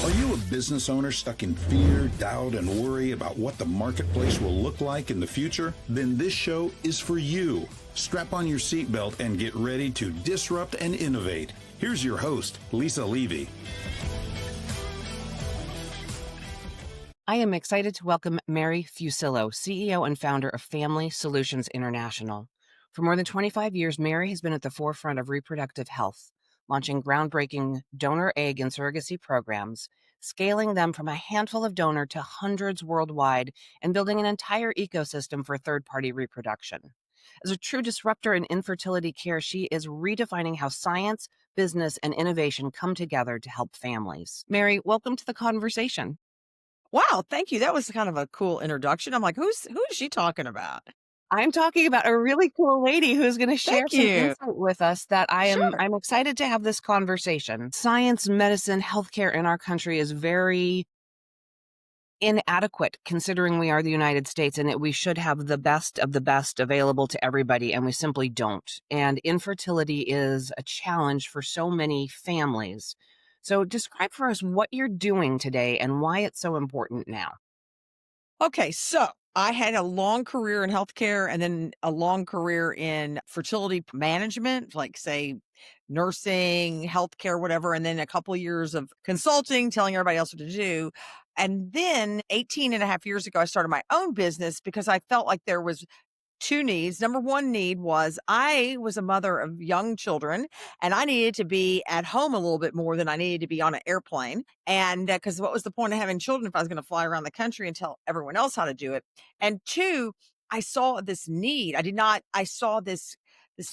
Are you a business owner stuck in fear, doubt, and worry about what the marketplace will look like in the future? Then this show is for you. Strap on your seatbelt and get ready to disrupt and innovate. Here's your host, Lisa Levy. I am excited to welcome Mary Fusillo, CEO and founder of Family Solutions International. For more than 25 years, Mary has been at the forefront of reproductive health, launching groundbreaking donor egg and surrogacy programs, scaling them from a handful of donor to hundreds worldwide, and building an entire ecosystem for third-party reproduction. As a true disruptor in infertility care, she is redefining how science, business, and innovation come together to help families. Mary, welcome to the conversation. Wow, thank you. That was kind of a cool introduction. I'm like, who is she talking about? I'm talking about a really cool lady who's going to share Thank some you. insight with us that Sure. I'm excited to have this conversation. Science, medicine, healthcare in our country is very inadequate considering we are the United States and that we should have the best of the best available to everybody, and we simply don't. And infertility is a challenge for so many families. So describe for us what you're doing today and why it's so important now. Okay, so I had a long career in healthcare and then a long career in fertility management, like say nursing, healthcare, whatever, and then a couple of years of consulting, telling everybody else what to do. And then 18 and a half years ago, I started my own business because I felt like there was two needs. Number one need was I was a mother of young children and I needed to be at home a little bit more than I needed to be on an airplane. And because what was the point of having children if I was going to fly around the country and tell everyone else how to do it? And two, I saw this need. I saw this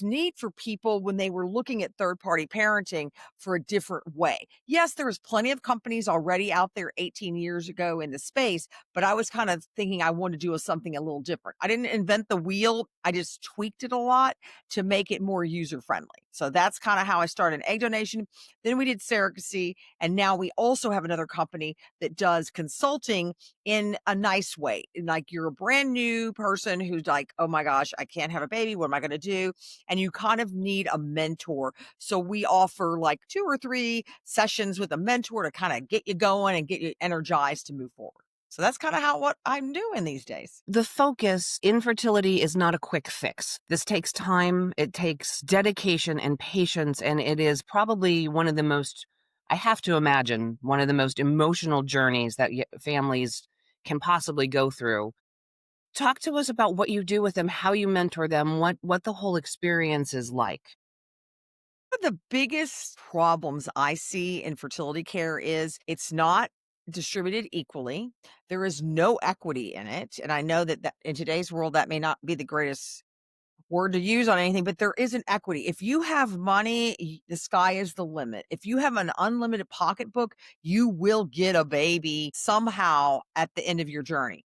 need for people when they were looking at third party parenting for a different way. Yes, there was plenty of companies already out there 18 years ago in the space, but I was kind of thinking I wanted to do something a little different. I didn't invent the wheel. I just tweaked it a lot to make it more user friendly. So that's kind of how I started egg donation. Then we did surrogacy. And now we also have another company that does consulting in a nice way. Like you're a brand new person who's like, oh my gosh, I can't have a baby. What am I going to do? And you kind of need a mentor. So we offer like 2 or 3 sessions with a mentor to kind of get you going and get you energized to move forward. So that's kind of what I'm doing these days. The focus, infertility is not a quick fix. This takes time, it takes dedication and patience, and it is probably one of the most, I have to imagine, one of the most emotional journeys that families can possibly go through. Talk to us about what you do with them, how you mentor them, what the whole experience is like. One of the biggest problems I see in fertility care is it's not distributed equally. There is no equity in it. And I know that in today's world, that may not be the greatest word to use on anything, but there is an equity. If you have money, the sky is the limit. If you have an unlimited pocketbook, you will get a baby somehow at the end of your journey.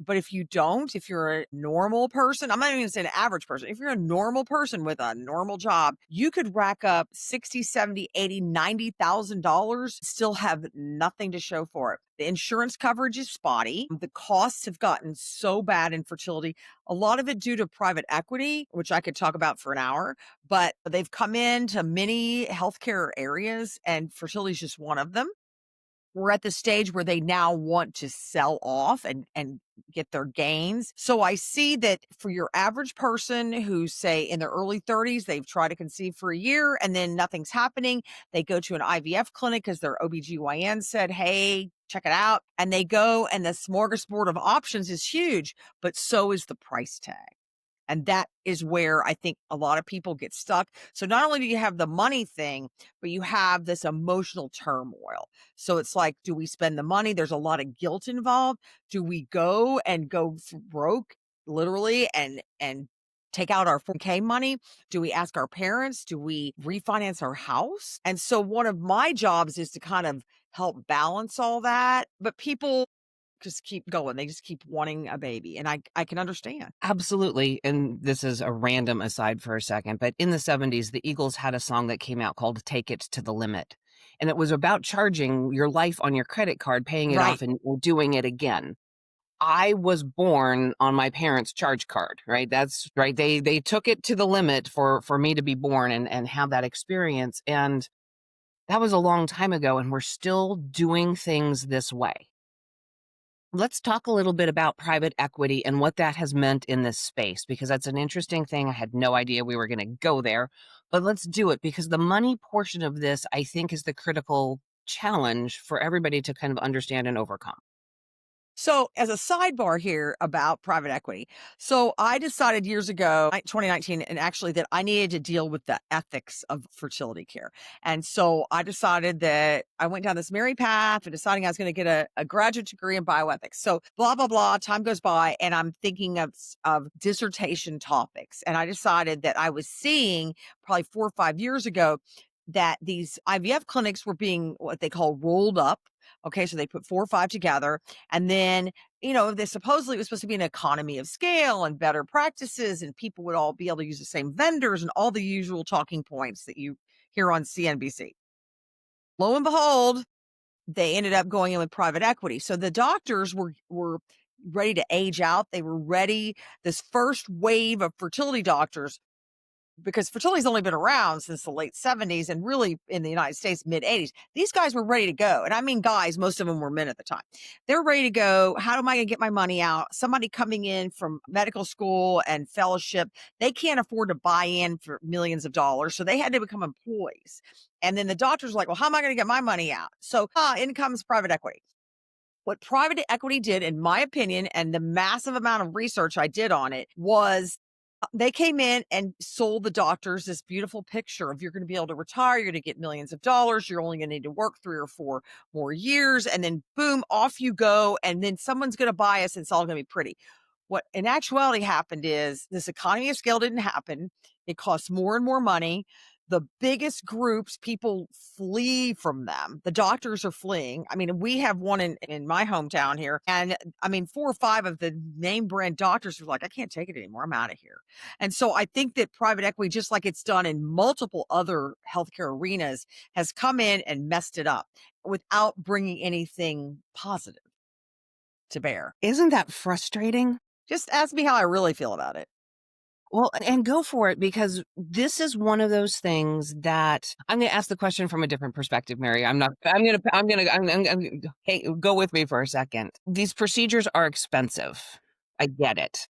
But if you don't, if you're a normal person, I'm not even gonna say an average person. If you're a normal person with a normal job, you could rack up 60, 70, 80, $90,000, still have nothing to show for it. The insurance coverage is spotty. The costs have gotten so bad in fertility. A lot of it due to private equity, which I could talk about for an hour, but they've come into many healthcare areas and fertility is just one of them. We're at the stage where they now want to sell off and get their gains. So I see that for your average person who say in their early 30s, they've tried to conceive for a year and then nothing's happening. They go to an IVF clinic because their OBGYN said, hey, check it out. And they go and the smorgasbord of options is huge, but so is the price tag. And that is where I think a lot of people get stuck. So not only do you have the money thing, but you have this emotional turmoil. So it's like, do we spend the money? There's a lot of guilt involved. Do we go broke literally and take out our 4K money? Do we ask our parents? Do we refinance our house? And so one of my jobs is to kind of help balance all that. But people just keep going. They just keep wanting a baby. And I can understand. Absolutely. And this is a random aside for a second, but in the 70s, the Eagles had a song that came out called Take It to the Limit. And it was about charging your life on your credit card, paying it Right. off and doing it again. I was born on my parents' charge card, right? That's right. They took it to the limit for me to be born and have that experience. And That was a long time ago, and we're still doing things this way. Let's talk a little bit about private equity and what that has meant in this space, because that's an interesting thing. I had no idea we were going to go there, but let's do it because the money portion of this, I think, is the critical challenge for everybody to kind of understand and overcome. So, as a sidebar here about private equity, so I decided years ago, 2019, and actually that I needed to deal with the ethics of fertility care. And so I decided that I went down this Mary path and deciding I was going to get a graduate degree in bioethics. So, blah, blah, blah, time goes by, and I'm thinking of dissertation topics. And I decided that I was seeing probably 4 or 5 years ago that these IVF clinics were being what they call rolled up. Okay, so they put 4 or 5 together and then, they supposedly it was supposed to be an economy of scale and better practices, and people would all be able to use the same vendors and all the usual talking points that you hear on CNBC. Lo and behold, they ended up going in with private equity. So the doctors were ready to age out. They were ready. This first wave of fertility doctors, because fertility's only been around since the late 70s and really in the United States, mid 80s. These guys were ready to go. And I mean, guys, most of them were men at the time. They're ready to go. How am I going to get my money out? Somebody coming in from medical school and fellowship, they can't afford to buy in for millions of dollars. So they had to become employees. And then the doctors were like, well, how am I going to get my money out? So in comes private equity. What private equity did, in my opinion, and the massive amount of research I did on it was they came in and sold the doctors this beautiful picture of you're going to be able to retire, you're going to get millions of dollars, you're only going to need to work 3 or 4 more years, and then boom, off you go. And then someone's going to buy us, and it's all going to be pretty. What in actuality happened is this economy of scale didn't happen. It costs more and more money. The biggest groups, people flee from them. The doctors are fleeing. I mean, we have one in my hometown here. And I mean, 4 or 5 of the name brand doctors are like, I can't take it anymore. I'm out of here. And so I think that private equity, just like it's done in multiple other healthcare arenas, has come in and messed it up without bringing anything positive to bear. Isn't that frustrating? Just ask me how I really feel about it. Well, and go for it, because this is one of those things that I'm going to ask the question from a different perspective, Mary. Hey, go with me for a second. These procedures are expensive. I get it.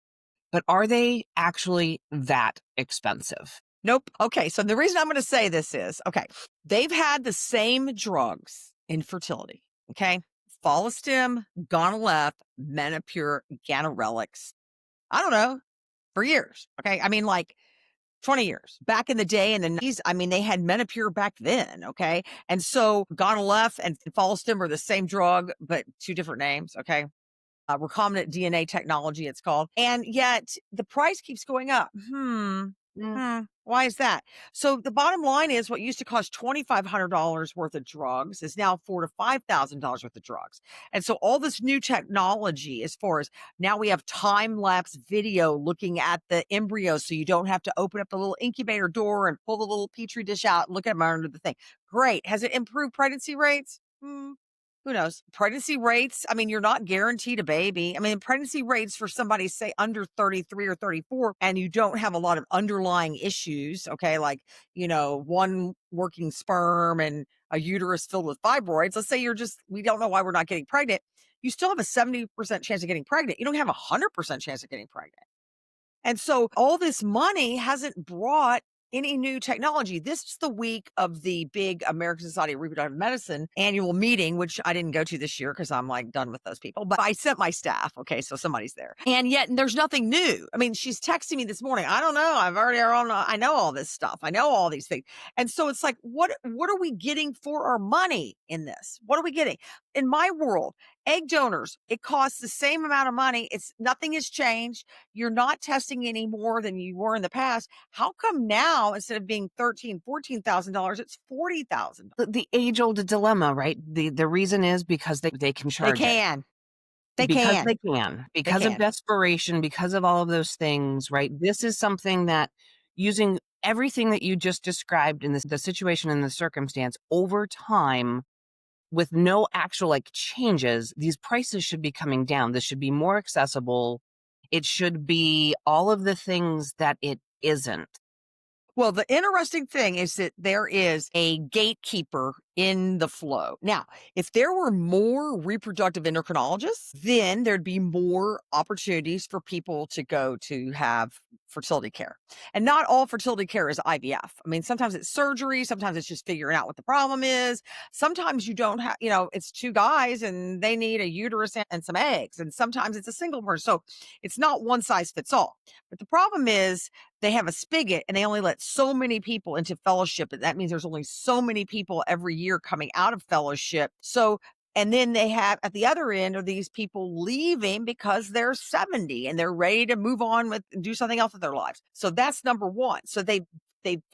But are they actually that expensive? Nope. Okay. So the reason I'm going to say this is, okay, they've had the same drugs in fertility. Okay. Follistim, Gonalep, Menopur, Ganirelix. I don't know, for years. Okay. I mean, like 20 years back in the day in the 90s. I mean, they had Menopur back then. Okay. And so Gonalep and Follistim are the same drug, but 2 different names. Okay. Recombinant DNA technology, it's called. And yet the price keeps going up. Why is that? So the bottom line is what used to cost $2,500 worth of drugs is now $4,000 to $5,000 worth of drugs. And so all this new technology, as far as now we have time lapse video looking at the embryo, so you don't have to open up the little incubator door and pull the little petri dish out and look at them under the thing. Great. Has it improved pregnancy rates? Who knows? Pregnancy rates, I mean, you're not guaranteed a baby. I mean, pregnancy rates for somebody, say, under 33 or 34, and you don't have a lot of underlying issues, okay, like, one working sperm and a uterus filled with fibroids. Let's say we don't know why we're not getting pregnant. You still have a 70% chance of getting pregnant. You don't have a 100% chance of getting pregnant. And so all this money hasn't brought any new technology. This is the week of the big American Society of Reproductive Medicine annual meeting, which I didn't go to this year because I'm like done with those people, but I sent my staff. Okay. So somebody's there, and yet there's nothing new. I mean, she's texting me this morning. I don't know. I know all this stuff. I know all these things. And so it's like, what are we getting for our money in this? What are we getting? In my world, egg donors, it costs the same amount of money. Nothing has changed. You're not testing any more than you were in the past. How come now, instead of being $13,000, $14,000, it's $40,000? The age-old dilemma, right? The reason is because they can charge it. They can. Because of desperation, because of all of those things, right? This is something that, using everything that you just described in the situation and the circumstance over time, with no actual changes, these prices should be coming down. This should be more accessible. It should be all of the things that it isn't. Well, the interesting thing is that there is a gatekeeper in the flow. Now, if there were more reproductive endocrinologists, then there'd be more opportunities for people to go to have fertility care. And not all fertility care is IVF. I mean, sometimes it's surgery, sometimes it's just figuring out what the problem is. Sometimes you don't have, it's two guys and they need a uterus and some eggs. And sometimes it's a single person. So it's not one size fits all. But the problem is they have a spigot and they only let so many people into fellowship. And that means there's only so many people every year coming out of fellowship. So, and then they have at the other end are these people leaving because they're 70 and they're ready to move on with do something else with their lives. So that's number one. So they've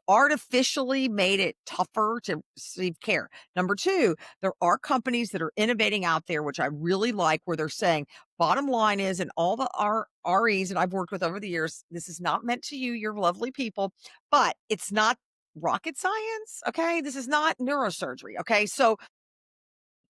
artificially made it tougher to receive care. Number two, there are companies that are innovating out there, which I really like, where they're saying, bottom line is, and all the REs that I've worked with over the years, this is not meant to you, you're lovely people, but it's not rocket science. Okay. This is not neurosurgery. Okay. So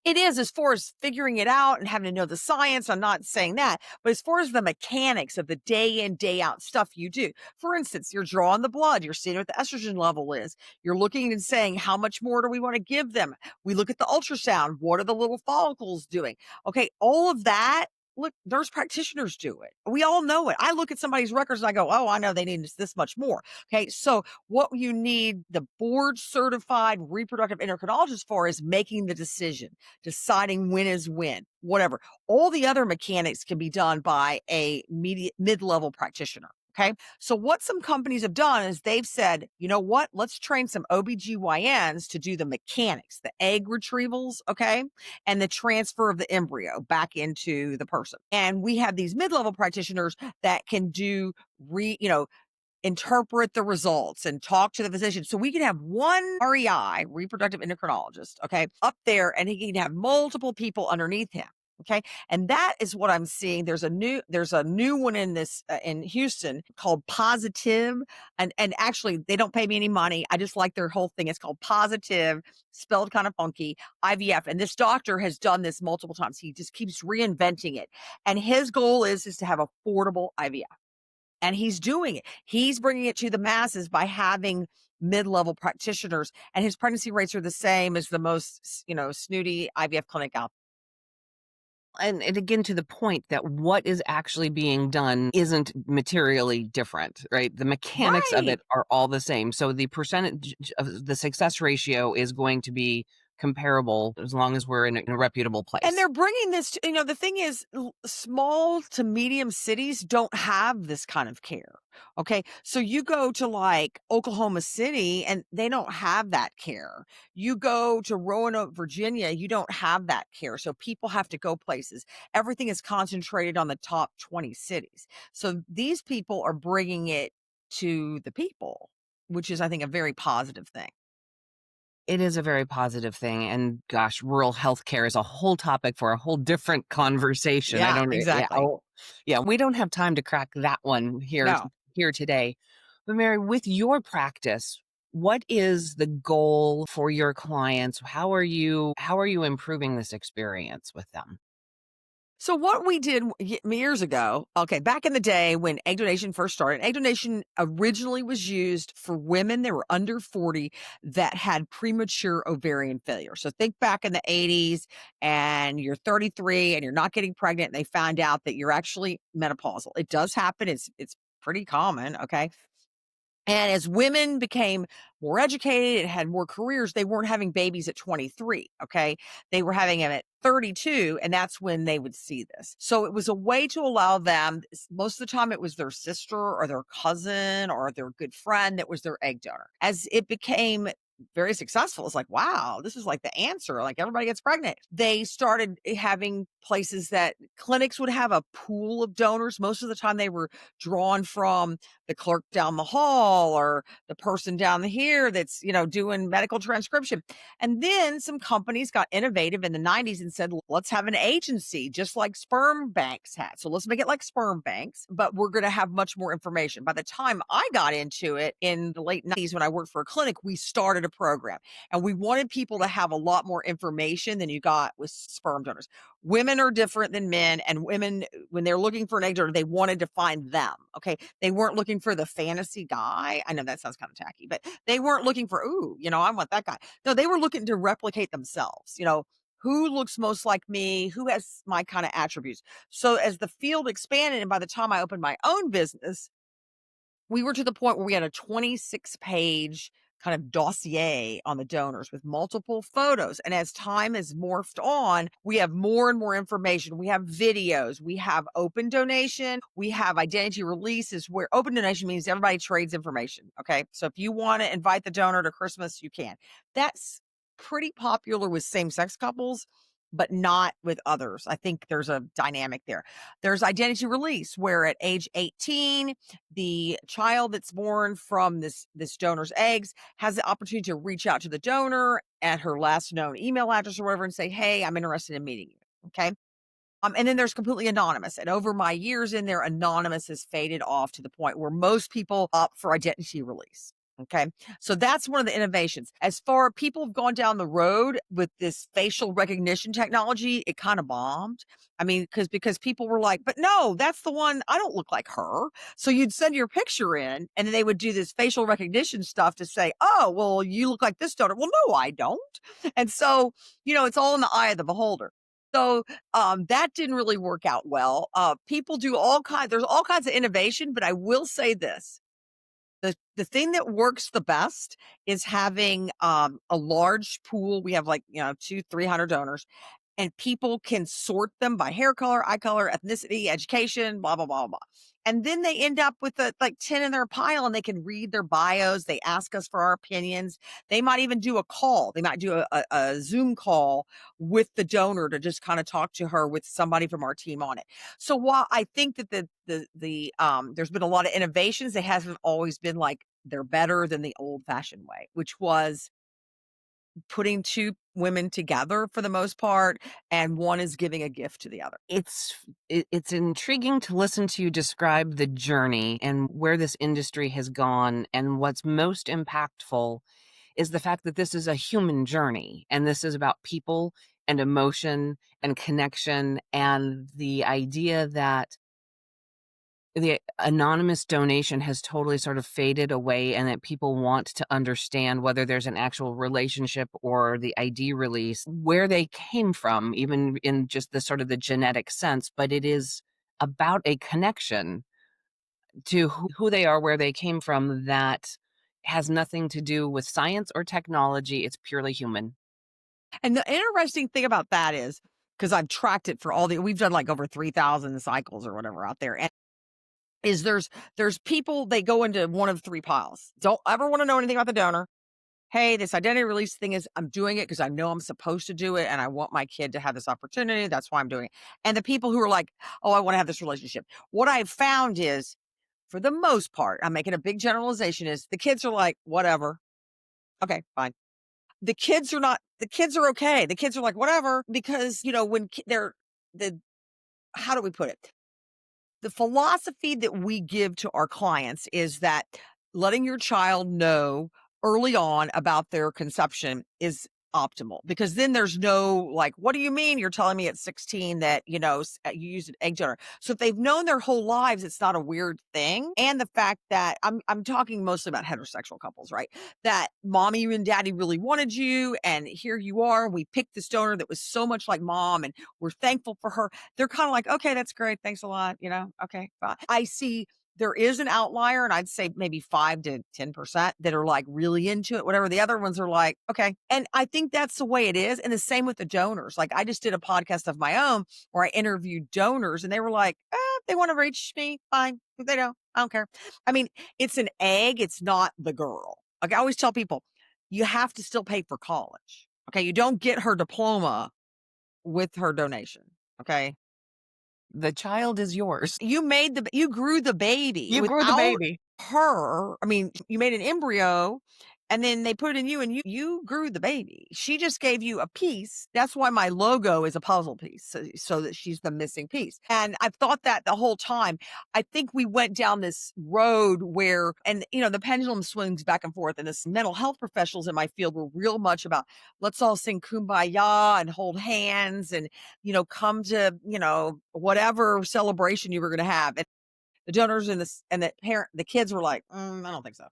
it is as far as figuring it out and having to know the science. I'm not saying that, but as far as the mechanics of the day in, day out stuff you do, for instance, you're drawing the blood, you're seeing what the estrogen level is. You're looking and saying, how much more do we want to give them? We look at the ultrasound. What are the little follicles doing? Okay. All of that. Look, nurse practitioners do it. We all know it. I look at somebody's records and I go, oh, I know they need this much more. Okay. So what you need the board certified reproductive endocrinologist for is making the decision, deciding when is when, whatever. All the other mechanics can be done by a mid-level practitioner. Okay. So what some companies have done is they've said, you know what, let's train some OBGYNs to do the mechanics, the egg retrievals. Okay. And the transfer of the embryo back into the person. And we have these mid-level practitioners that can do interpret the results and talk to the physician. So we can have one REI, reproductive endocrinologist, okay, up there, and he can have multiple people underneath him. Okay. And that is what I'm seeing. There's a new one in this, in Houston called Positive. And actually they don't pay me any money. I just like their whole thing. It's called Positive, spelled kind of funky, IVF. And this doctor has done this multiple times. He just keeps reinventing it. And his goal is to have affordable IVF. And he's doing it. He's bringing it to the masses by having mid-level practitioners. And his pregnancy rates are the same as the most, snooty IVF clinic out there. And again, to the point that what is actually being done isn't materially different, right? The mechanics of it are all the same. So the percentage of the success ratio is going to be comparable as long as we're in a reputable place. And they're bringing this to, the thing is, small to medium cities don't have this kind of care. Okay. So you go to like Oklahoma City and they don't have that care. You go to Roanoke, Virginia, you don't have that care. So people have to go places. Everything is concentrated on the top 20 cities. So these people are bringing it to the people, which is, I think, a very positive thing. It is a very positive thing. And gosh, rural healthcare is a whole topic for a whole different conversation. Yeah, exactly. We don't have time to crack that one here today. But Mary, with your practice, what is the goal for your clients? How are you improving this experience with them? So what we did years ago, back in the day when egg donation first started, egg donation originally was used for women that were under 40 that had premature ovarian failure. So think back in the 80s and you're 33 and you're not getting pregnant and they found out that you're actually menopausal. It does happen. It's pretty common. Okay. And as women became more educated and had more careers, they weren't having babies at 23. Okay. They were having them at 32. And that's when they would see this. So it was a way to allow them, most of the time it was their sister or their cousin or their good friend that was their egg donor. As it became very successful, it's like, wow, this is like the answer. Like everybody gets pregnant. They started having places that clinics would have a pool of donors. Most of the time they were drawn from the clerk down the hall or the person down here that's, doing medical transcription. And then some companies got innovative in the 90s and said, let's have an agency just like sperm banks had. So let's make it like sperm banks, but we're going to have much more information. By the time I got into it in the late 90s when I worked for a clinic, we started a program, and we wanted people to have a lot more information than you got with sperm donors. Women are different than men, and women, when they're looking for an egg donor, they wanted to find them. Okay. They weren't looking for the fantasy guy. I know that sounds kind of tacky, but they weren't looking for, ooh, I want that guy. No, they were looking to replicate themselves. Who looks most like me? Who has my kind of attributes? So as the field expanded, and by the time I opened my own business, we were to the point where we had a 26-page kind of dossier on the donors with multiple photos. And as time has morphed on, we have more and more information. We have videos, we have open donation, we have identity releases, where open donation means everybody trades information. Okay. So if you want to invite the donor to Christmas, you can. That's pretty popular with same sex couples, but not with others. I think there's a dynamic there. There's identity release, where at age 18, the child that's born from this donor's eggs has the opportunity to reach out to the donor at her last known email address or whatever and say, hey, I'm interested in meeting you. Okay. And then there's completely anonymous. And over my years in there, anonymous has faded off to the point where most people opt for identity release. Okay. So that's one of the innovations. As far people have gone down the road with this facial recognition technology, it kind of bombed. I mean, because people were like, but no, that's the one. I don't look like her. So you'd send your picture in, and then they would do this facial recognition stuff to say, oh, well, you look like this donor. Well, no, I don't. And so, it's all in the eye of the beholder. So that didn't really work out well. People do there's all kinds of innovation, but I will say this. The thing that works the best is having a large pool. We have 200-300 donors, and people can sort them by hair color, eye color, ethnicity, education, blah, blah, blah, blah. And then they end up with 10 in their pile, and they can read their bios. They ask us for our opinions. They might even do a call. They might do a Zoom call with the donor to just kind of talk to her with somebody from our team on it. So while I think that there's been a lot of innovations, it hasn't always been like they're better than the old fashioned way, which was putting two women together for the most part, and one is giving a gift to the other. It's intriguing to listen to you describe the journey and where this industry has gone. And what's most impactful is the fact that this is a human journey, and this is about people and emotion and connection, and the idea that the anonymous donation has totally sort of faded away, and that people want to understand whether there's an actual relationship or the ID release, where they came from, even in just the sort of the genetic sense. But it is about a connection to who they are, where they came from, that has nothing to do with science or technology. It's purely human. And the interesting thing about that is, because I've tracked it for we've done like over 3,000 cycles or whatever out there. And is there's people, they go into one of three piles. Don't ever want to know anything about the donor. Hey, this identity release thing I'm doing it because I know I'm supposed to do it, and I want my kid to have this opportunity. That's why I'm doing it. And the people who are like, oh, I want to have this relationship. What I've found is, for the most part, I'm making a big generalization, is the kids are like, whatever. Okay, fine. The kids are not, the kids are okay. The kids are like, whatever, because, when how do we put it? The philosophy that we give to our clients is that letting your child know early on about their conception is optimal, because then there's no like, what do you mean you're telling me at 16 that you use an egg donor? So if they've known their whole lives, it's not a weird thing. And the fact that I'm talking mostly about heterosexual couples, right? That mommy and daddy really wanted you, and here you are. We picked this donor that was so much like mom, and we're thankful for her. They're kind of like, okay, that's great, thanks a lot, okay, bye. I see there is an outlier, and I'd say maybe 5 to 10% that are like really into it, whatever. The other ones are like, okay. And I think that's the way it is. And the same with the donors. Like, I just did a podcast of my own where I interviewed donors, and they were like, if they want to reach me, fine. If they don't, I don't care. I mean, it's an egg. It's not the girl. Like, I always tell people, you have to still pay for college. Okay. You don't get her diploma with her donation. Okay. The child is yours. You grew the baby. You grew the Without baby. her. I mean, you made an embryo, and then they put it in you and you grew the baby. She just gave you a piece. That's why my logo is a puzzle piece, so that she's the missing piece. And I've thought that the whole time. I think we went down this road where, and the pendulum swings back and forth, and this mental health professionals in my field were real much about, let's all sing Kumbaya and hold hands and, come to, whatever celebration you were going to have. And the donors and the kids were like, I don't think so.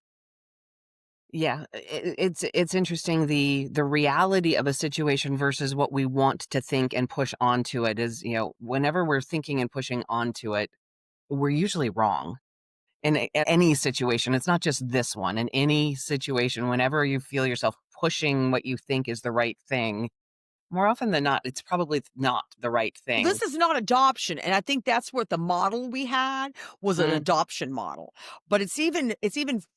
Yeah, it's interesting, the reality of a situation versus what we want to think and push onto it is, whenever we're thinking and pushing onto it, we're usually wrong in any situation. It's not just this one. In any situation, whenever you feel yourself pushing what you think is the right thing, more often than not, it's probably not the right thing. This is not adoption, and I think that's what the model we had was an adoption model. But it's even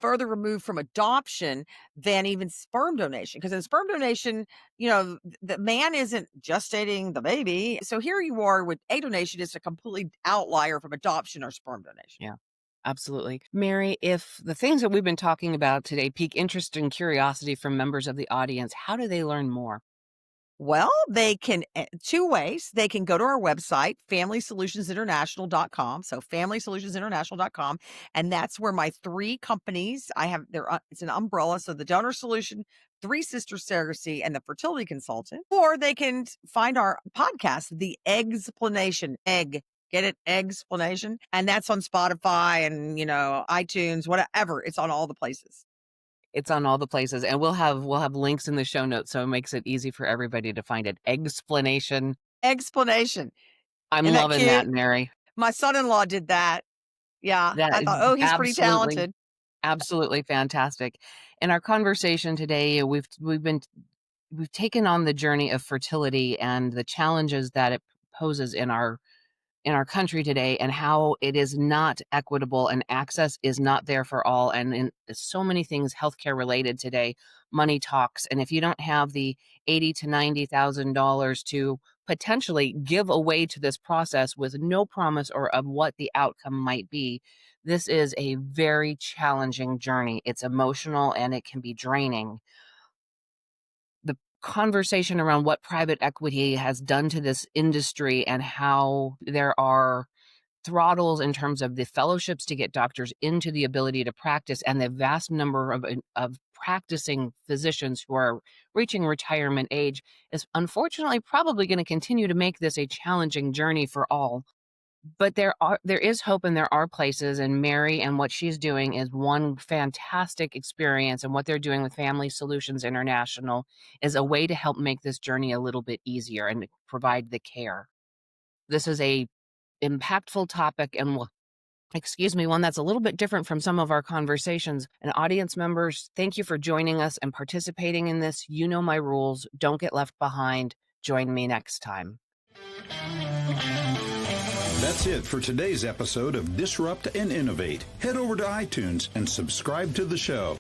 further removed from adoption than even sperm donation, because in sperm donation, the man isn't gestating the baby. So here you are with egg donation, is a complete outlier from adoption or sperm donation. Yeah. Absolutely. Mary, if the things that we've been talking about today pique interest and curiosity from members of the audience, how do they learn more? Well, they can, two ways. They can go to our website, familysolutionsinternational.com. So familysolutionsinternational.com. And that's where my three companies, it's an umbrella. So the donor solution, Three Sisters Surrogacy, and the fertility consultant. Or they can find our podcast, The Eggsplanation. Get it? Eggsplanation. And that's on Spotify and, iTunes, whatever. It's on all the places. It's on all the places, and we'll have links in the show notes, so it makes it easy for everybody to find it. Eggsplanation. I'm loving that, Mary. My son-in-law did that. Yeah. That I is thought, he's pretty talented. Absolutely fantastic. In our conversation today, we've taken on the journey of fertility and the challenges that it poses in our country today, and how it is not equitable and access is not there for all. And in so many things healthcare related today, money talks. And if you don't have the $80,000 to $90,000 to potentially give away to this process with no promise or of what the outcome might be, this is a very challenging journey. It's emotional and it can be draining. The conversation around what private equity has done to this industry and how there are throttles in terms of the fellowships to get doctors into the ability to practice, and the vast number of practicing physicians who are reaching retirement age is unfortunately probably going to continue to make this a challenging journey for all. But there is hope, and there are places, and Mary and what she's doing is one fantastic experience, and what they're doing with Family Solutions International is a way to help make this journey a little bit easier and provide the care. This is a impactful topic, and one that's a little bit different from some of our conversations. And audience members, thank you for joining us and participating in this. You know my rules. Don't get left behind. Join me next time. That's it for today's episode of Disrupt and Innovate. Head over to iTunes and subscribe to the show.